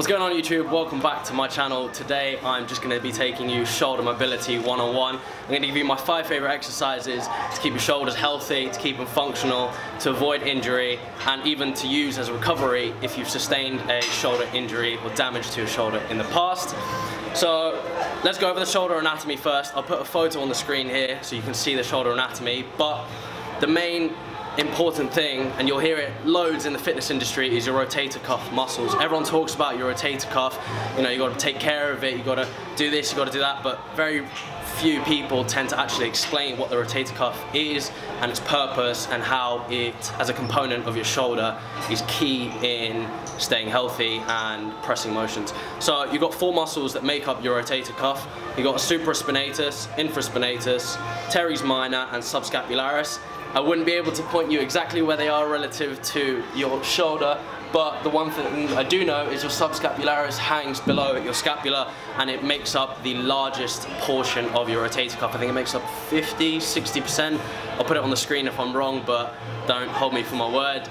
What's going on YouTube? Welcome back to my channel. Today I'm just going to be taking you shoulder mobility 101. I'm going to give you my 5 favorite exercises to keep your shoulders healthy, to keep them functional, to avoid injury, and even to use as a recovery if you've sustained a shoulder injury or damage to your shoulder in the past. So let's go over the shoulder anatomy first. I'll put a photo on the screen here so you can see the shoulder anatomy, but the main important thing, and you'll hear it loads in the fitness industry, is your rotator cuff muscles. Everyone talks about your rotator cuff, you know, you got to take care of it, you got to do this, you got to do that, but very few people tend to actually explain what the rotator cuff is and its purpose and how it, as a component of your shoulder, is key in staying healthy and pressing motions. So you've got 4 muscles that make up your rotator cuff. You've got supraspinatus, infraspinatus, teres minor, and subscapularis. I wouldn't be able to point you exactly where they are relative to your shoulder, but the one thing I do know is your subscapularis hangs below your scapula and it makes up the largest portion of your rotator cuff. I think it makes up 50–60%. I'll put it on the screen if I'm wrong, but don't hold me for my word.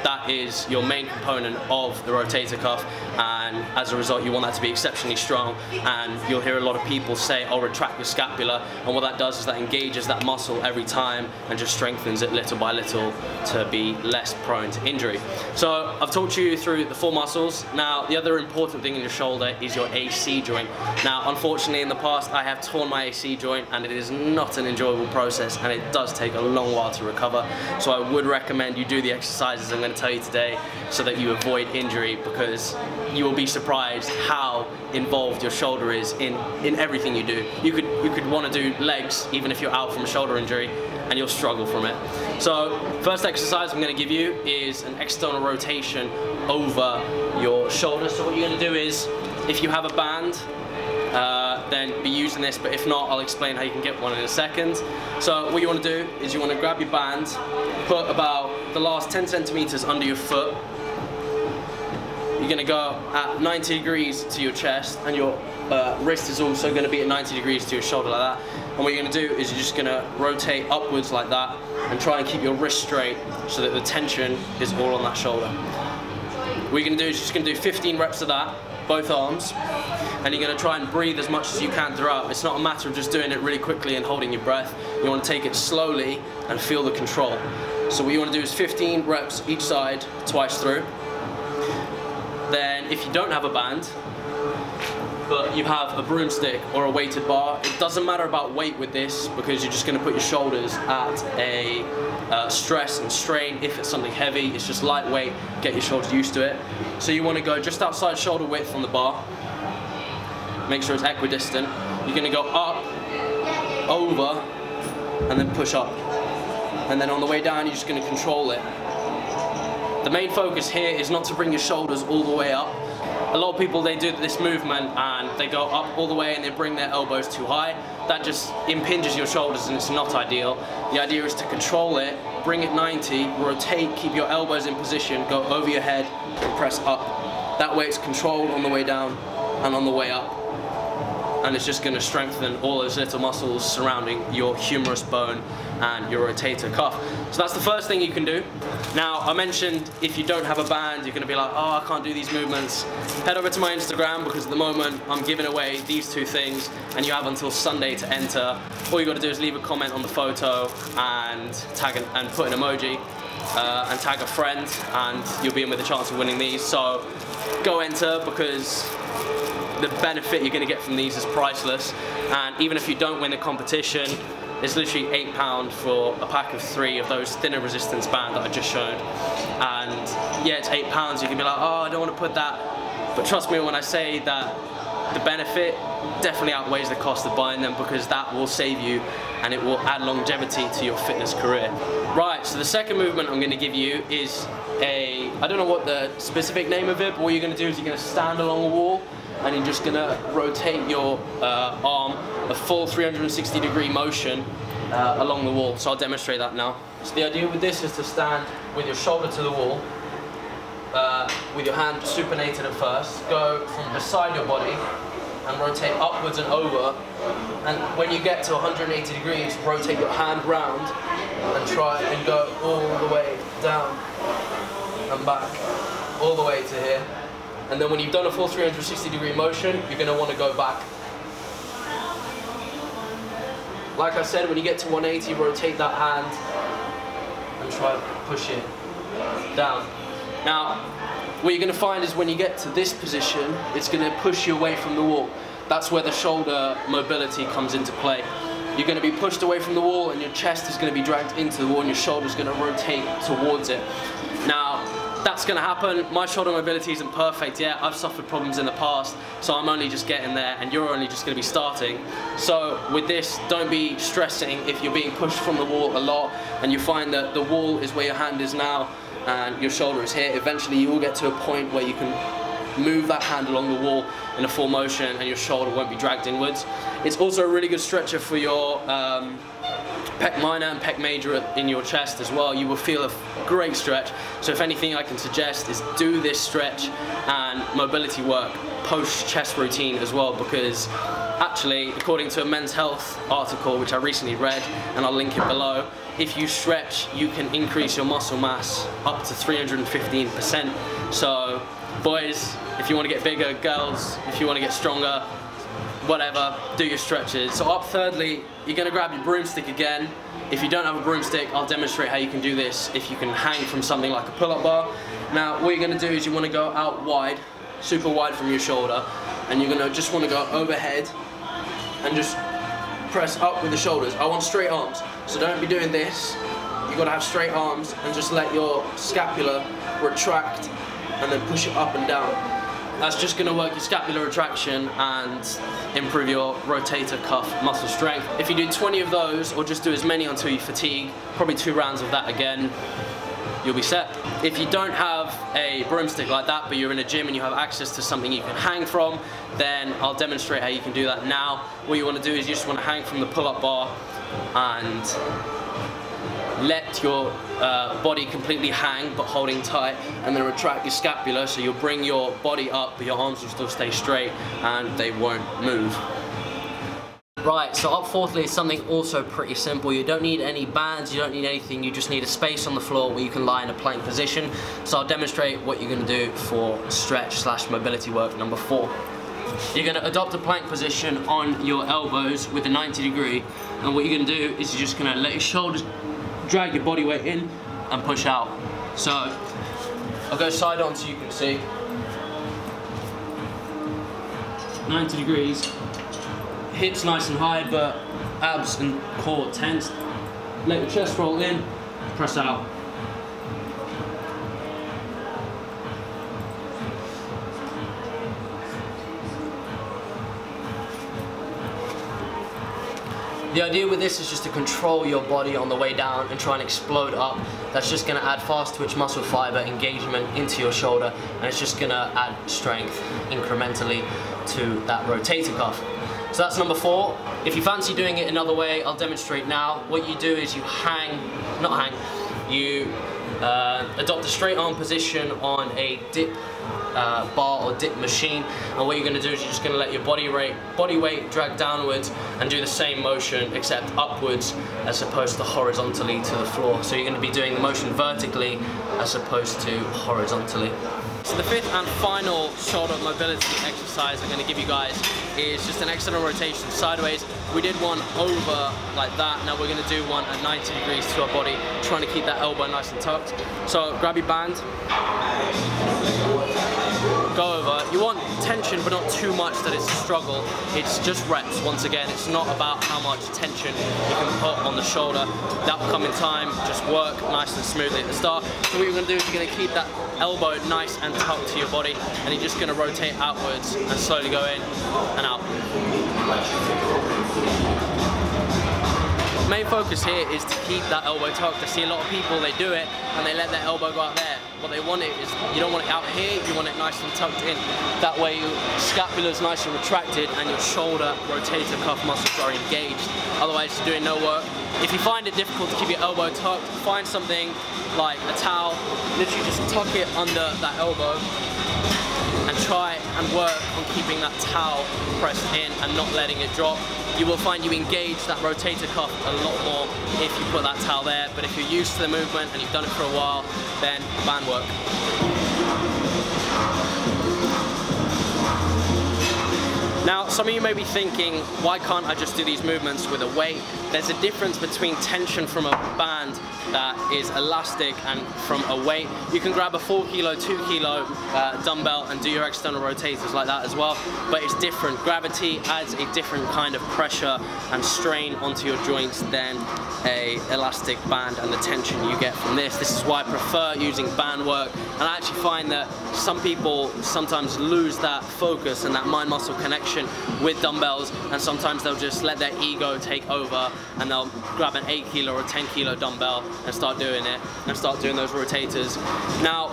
That is your main component of the rotator cuff, and as a result you want that to be exceptionally strong. And you'll hear a lot of people say, "I'll retract your scapula," and what that does is that engages that muscle every time and just strengthens it little by little to be less prone to injury. So I've talked you through the 4 muscles. Now the other important thing in your shoulder is your AC joint. Now unfortunately in the past I have torn my AC joint and it is not an enjoyable process, and it does take a long while to recover. So I would recommend you do the exercises I'm going to tell you today so that you avoid injury, because you will be surprised how involved your shoulder is in everything you do. You could want to do legs even if you're out from a shoulder injury, and you'll struggle from it. So first exercise I'm going to give you is an external rotation over your shoulder. So what you're going to do is, if you have a band, then be using this, but if not, I'll explain how you can get one in a second. So what you want to do is you want to grab your band, put about the last 10 centimeters under your foot. You're going to go at 90 degrees to your chest, and your wrist is also going to be at 90 degrees to your shoulder, like that. And what you're going to do is you're just going to rotate upwards like that and try and keep your wrist straight so that the tension is all on that shoulder. What you're going to do is you're just going to do 15 reps of that, both arms, and you're going to try and breathe as much as you can throughout. It's not a matter of just doing it really quickly and holding your breath. You want to take it slowly and feel the control. So what you want to do is 15 reps each side, twice through. Then if you don't have a band, but you have a broomstick or a weighted bar, it doesn't matter about weight with this, because you're just going to put your shoulders at a stress and strain. If it's something heavy, it's just lightweight, get your shoulders used to it. So you want to go just outside shoulder width on the bar, make sure it's equidistant. You're going to go up, over, and then push up. And then on the way down you're just going to control it. The main focus here is not to bring your shoulders all the way up. A lot of people, they do this movement and they go up all the way and they bring their elbows too high. That just impinges your shoulders and it's not ideal. The idea is to control it, bring it 90, rotate, keep your elbows in position, go over your head and press up. That way it's controlled on the way down and on the way up. And it's just going to strengthen all those little muscles surrounding your humerus bone and your rotator cuff. So that's the first thing you can do. Now I mentioned if you don't have a band, you're going to be like, "Oh, I can't do these movements." Head over to my Instagram, because at the moment I'm giving away these 2 things and you have until Sunday to enter. All you got to do is leave a comment on the photo and tag and put an emoji and tag a friend, and you'll be in with a chance of winning these. So go enter, because the benefit you're going to get from these is priceless. And even if you don't win the competition, it's literally £8 for a pack of 3 of those thinner resistance band that I just showed. And yeah, it's £8. You can be like, "Oh, I don't want to put that," but trust me when I say that the benefit definitely outweighs the cost of buying them, because that will save you and it will add longevity to your fitness career. Right, so the second movement I'm going to give you is I don't know what the specific name of it, but what you're going to do is you're going to stand along a wall and you're just going to rotate your arm a full 360-degree motion along the wall. So I'll demonstrate that now. So the idea with this is to stand with your shoulder to the wall, with your hand supinated at first, go from beside your body and rotate upwards and over, and when you get to 180 degrees, rotate your hand round and try and go all the way down and back, all the way to here. And then when you've done a full 360-degree motion, you're going to want to go back. Like I said, when you get to 180, rotate that hand and try to push it down. Now, what you're going to find is when you get to this position, it's going to push you away from the wall. That's where the shoulder mobility comes into play. You're going to be pushed away from the wall and your chest is going to be dragged into the wall and your shoulder's going to rotate towards it. Now, that's going to happen. My shoulder mobility isn't perfect yet. I've suffered problems in the past, so I'm only just getting there and you're only just going to be starting. So with this, don't be stressing if you're being pushed from the wall a lot and you find that the wall is where your hand is now and your shoulder is here. Eventually you will get to a point where you can move that hand along the wall in a full motion and your shoulder won't be dragged inwards. It's also a really good stretcher for your pec minor and pec major in your chest as well. You will feel a great stretch. So if anything I can suggest is do this stretch and mobility work post chest routine as well, because actually, according to a Men's Health article which I recently read, and I'll link it below, if you stretch you can increase your muscle mass up to 315%. So boys, if you want to get bigger, girls, if you want to get stronger, whatever, do your stretches. So up thirdly, you're going to grab your broomstick again. If you don't have a broomstick, I'll demonstrate how you can do this if you can hang from something like a pull-up bar. Now what you're going to do is you want to go out wide, super wide from your shoulder, and you're going to just want to go overhead and just press up with the shoulders. I want straight arms, so don't be doing this. You've got to have straight arms and just let your scapula retract and then push it up and down. That's just going to work your scapular retraction and improve your rotator cuff muscle strength. If you do 20 of those, or just do as many until you fatigue, probably 2 rounds of that again, you'll be set. If you don't have a broomstick like that, but you're in a gym and you have access to something you can hang from, then I'll demonstrate how you can do that now. What you want to do is you just want to hang from the pull-up bar and let your body completely hang but holding tight, and then retract your scapula so you'll bring your body up but your arms will still stay straight and they won't move. Right, so up fourthly is something also pretty simple. You don't need any bands, you don't need anything, you just need a space on the floor where you can lie in a plank position. So I'll demonstrate what you're going to do for stretch / mobility work number 4. You're going to adopt a plank position on your elbows with a 90-degree, and what you're going to do is you're just going to let your shoulders drag your body weight in and push out. So I'll go side on so you can see. 90 degrees. Hips nice and high, but abs and core tense. Let your chest roll in, press out. The idea with this is just to control your body on the way down and try and explode up. That's just going to add fast twitch muscle fiber engagement into your shoulder, and it's just going to add strength incrementally to that rotator cuff. So that's number 4. If you fancy doing it another way, I'll demonstrate now. What you do is you you adopt a straight arm position on a dip bar or dip machine, and what you're going to do is you're just going to let your body weight drag downwards and do the same motion except upwards as opposed to horizontally to the floor. So you're going to be doing the motion vertically as opposed to horizontally. So the 5th and final shoulder mobility exercise I'm going to give you guys is just an external rotation sideways. We did one over like that, now we're going to do one at 90 degrees to our body, trying to keep that elbow nice and tucked. So grab your band, go over. You want tension but not too much that it's a struggle. It's just reps. Once again, it's not about how much tension you can put on the shoulder. That will come in time. Just work nice and smoothly at the start. So what you're going to do is you're going to keep that elbow nice and tucked to your body, and you're just going to rotate outwards and slowly go in and out. Main focus here is to keep that elbow tucked. I see a lot of people, they do it and they let their elbow go out there. What they want it is, you don't want it out here, you want it nice and tucked in. That way your scapula is nice and retracted and your shoulder rotator cuff muscles are engaged. Otherwise you're doing no work. If you find it difficult to keep your elbow tucked, find something like a towel, literally just tuck it under that elbow and try and work on keeping that towel pressed in and not letting it drop. You will find you engage that rotator cuff a lot more if you put that towel there, but if you're used to the movement and you've done it for a while, then band work. some of you may be thinking, why can't I just do these movements with a weight? There's a difference between tension from a band that is elastic and from a weight. You can grab a 4 kilo, 2 kilo dumbbell and do your external rotators like that as well, but it's different. Gravity adds a different kind of pressure and strain onto your joints than a elastic band and the tension you get from this. This is why I prefer using band work, and I actually find that some people sometimes lose that focus and that mind-muscle connection with dumbbells, and sometimes they'll just let their ego take over and they'll grab an 8 kilo or 10 kilo dumbbell and start doing it and start doing those rotators. Now,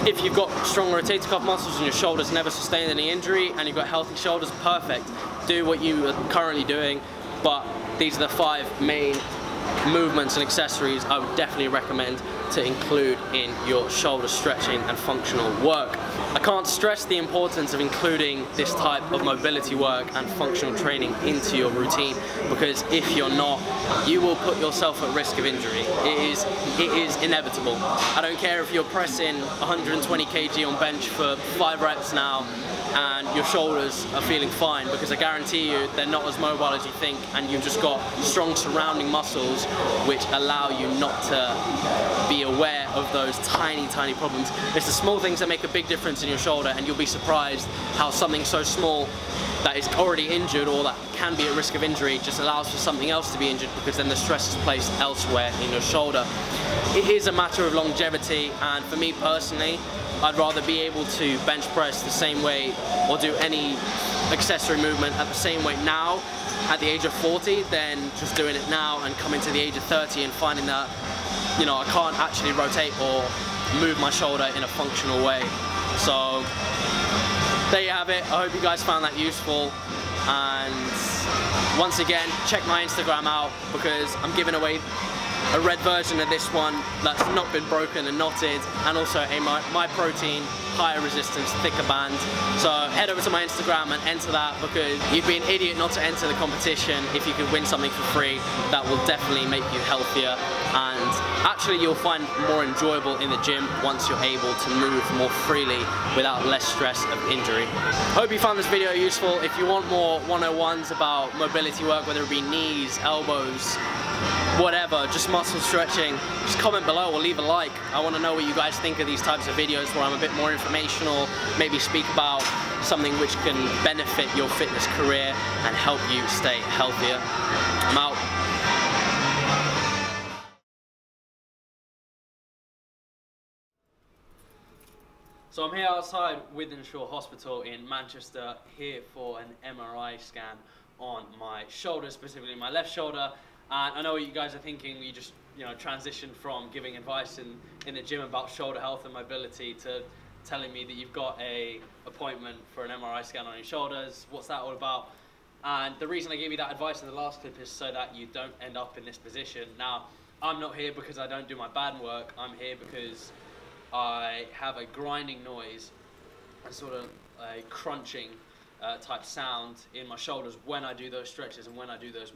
if you've got strong rotator cuff muscles and your shoulders never sustained any injury and you've got healthy shoulders, perfect. Do what you are currently doing, but these are the 5 main movements and accessories I would definitely recommend to include in your shoulder stretching and functional work. I can't stress the importance of including this type of mobility work and functional training into your routine, because if you're not, you will put yourself at risk of injury. It is inevitable. I don't care if you're pressing 120 kg on bench for 5 reps now and your shoulders are feeling fine, because I guarantee you they're not as mobile as you think, and you've just got strong surrounding muscles which allow you not to be aware of those tiny problems. It's the small things that make a big difference in your shoulder, and you'll be surprised how something so small that is already injured or that can be at risk of injury just allows for something else to be injured, because then the stress is placed elsewhere in your shoulder. It is a matter of longevity, and for me personally, I'd rather be able to bench press the same way or do any accessory movement at the same weight now at the age of 40 than just doing it now and coming to the age of 30 and finding that, you know, I can't actually rotate or move my shoulder in a functional way. So there you have it. I hope you guys found that useful, and once again, check my Instagram out, because I'm giving away a red version of this one that's not been broken and knotted, and also a my protein higher resistance thicker band. So head over to my Instagram and enter that, because you'd be an idiot not to enter the competition if you could win something for free. That will definitely make you healthier, and actually you'll find more enjoyable in the gym once you're able to move more freely without less stress of injury. Hope you found this video useful. If you want more 101s about mobility work, whether it be knees, elbows, whatever, just muscle stretching, just comment below or leave a like. I want to know what you guys think of these types of videos where I'm a bit more informational, maybe speak about something which can benefit your fitness career and help you stay healthier. I'm out. So I'm here outside Wythenshawe Hospital in Manchester, here for an MRI scan on my shoulder, specifically my left shoulder. And I know what you guys are thinking. You just, transitioned from giving advice in the gym about shoulder health and mobility to telling me that you've got a appointment for an MRI scan on your shoulders. What's that all about? And the reason I gave you that advice in the last clip is so that you don't end up in this position. Now, I'm not here because I don't do my band work. I'm here because I have a grinding noise, a sort of a crunching type sound in my shoulders when I do those stretches and when I do those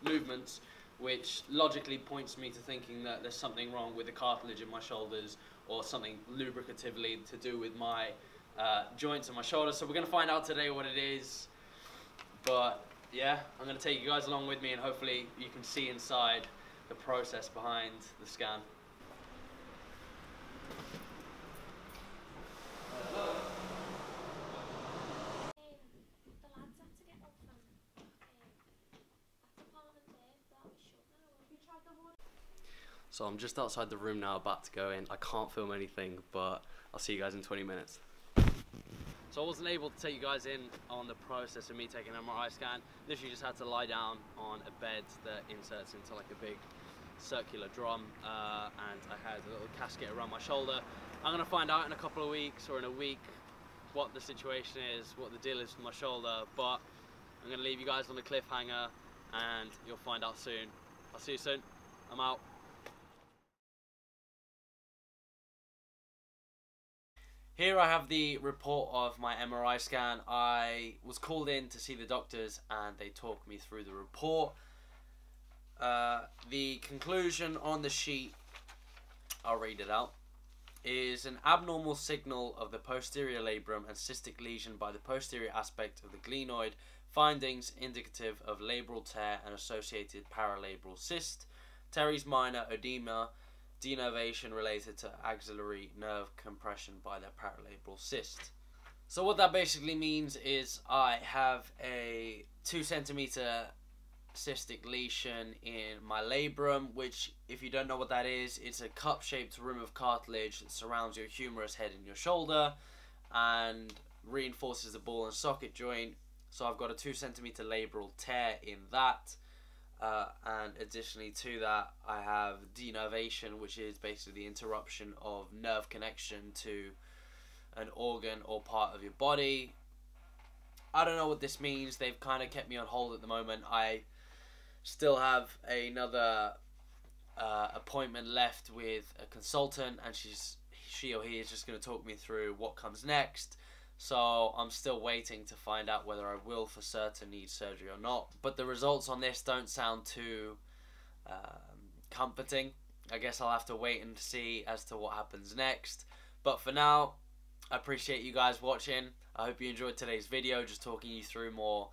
movements, which logically points me to thinking that there's something wrong with the cartilage in my shoulders, or something lubricatively to do with my joints in my shoulders. So we're going to find out today what it is. But yeah, I'm going to take you guys along with me, and hopefully you can see inside the process behind the scan. So I'm just outside the room now, about to go in. I can't film anything, but I'll see you guys in 20 minutes. So I wasn't able to take you guys in on the process of me taking an MRI scan. Literally just had to lie down on a bed that inserts into like a big circular drum, and I had a little casket around my shoulder. I'm gonna find out in a couple of weeks or in a week what the situation is, what the deal is with my shoulder, but I'm gonna leave you guys on a cliffhanger and you'll find out soon. I'll see you soon. I'm out. Here I have the report of my MRI scan. I was called in to see the doctors and they talked me through the report. The conclusion on the sheet, I'll read it out, is an abnormal signal of the posterior labrum and cystic lesion by the posterior aspect of the glenoid Findings indicative of labral tear and associated paralabral cyst. Teres minor edema, denervation related to axillary nerve compression by the paralabral cyst. So what that basically means is I have a 2 centimeter cystic lesion in my labrum, which, if you don't know what that is, it's a cup-shaped rim of cartilage that surrounds your humerus head in your shoulder and reinforces the ball and socket joint. So I've got a 2 centimeter labral tear in that, and additionally to that I have denervation, which is basically the interruption of nerve connection to an organ or part of your body. I don't know what this means. They've kind of kept me on hold at the moment. I still have another appointment left with a consultant, and she or he is just going to talk me through what comes next. So I'm still waiting to find out whether I will for certain need surgery or not. But the results on this don't sound too comforting. I guess I'll have to wait and see as to what happens next. But for now, I appreciate you guys watching. I hope you enjoyed today's video, just talking you through more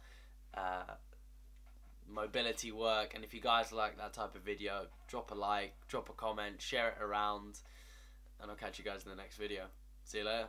mobility work. And if you guys like that type of video, drop a like, drop a comment, share it around, and I'll catch you guys in the next video. See you later.